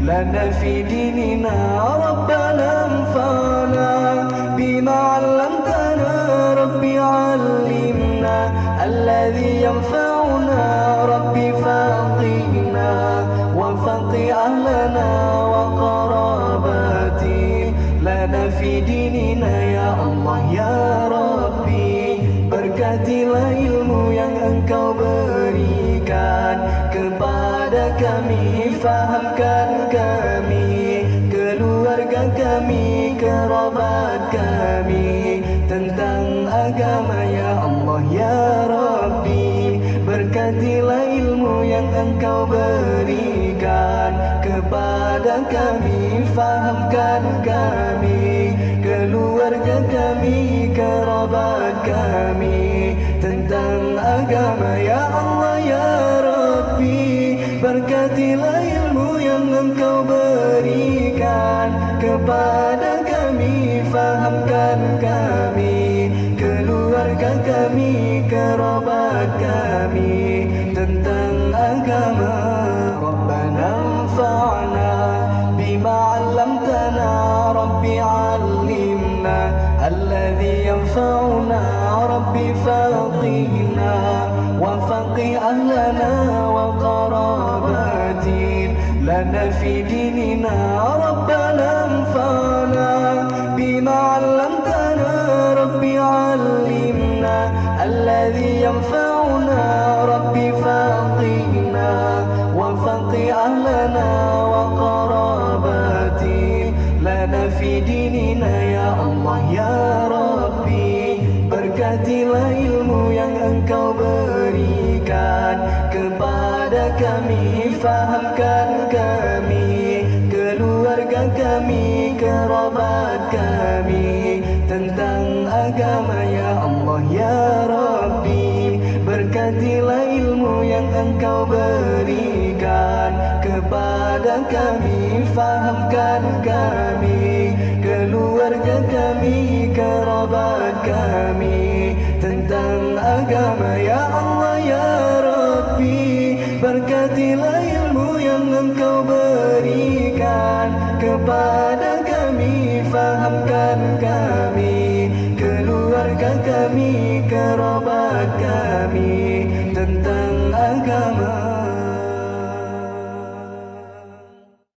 لنا في ديننا ربنا انفعنا بما علمتنا ربي علمنا الذي ينفعنا ربي فقهنا وفقه أهلنا وقراباتي لنا في ديننا يا الله ya Rabbi. Berkatilah ilmu yang Engkau berikan kepada kami, fahamkan kami, keluarga kami, kerabat kami tentang agama ya Allah ya Rabbi. Berkatilah ilmu yang Engkau berikan kepada kami, fahamkan kami, keluarga kami, kerabat kami tentang agama ya Allah ya Rabbi. Berkatilah ilmu yang Engkau berikan kepada kami, fahamkan kami, keluarga kami, kerabat kami tentang agama. Rabbana anfa'na bima 'allamtana rabbi 'allimna alladhi yanfa'una rabbi faqihna wa faqih ahlana wa qarabatin lana fi dinina rabbana anfa'na bima 'allamtana rabbi 'allimna alladhi yanfa'una rabbi faqihna wa faqih ahlana wa qarabatin lana fi dinina ya Allah ya Rabbi. Berkatilah ilmu yang Engkau berikan kepada kami, fahamkan kami, keluarga kami, kerabat kami tentang agama ya Allah ya Rabbi. Berkatilah ilmu yang Engkau berikan kepada kami, fahamkan kami, keluarga kami, kerabat kami tentang agama ya Allah ya Rabbi. Berkatilah ilmu yang Engkau berikan kepada kami, fahamkan kami, keluarga kami, kerabat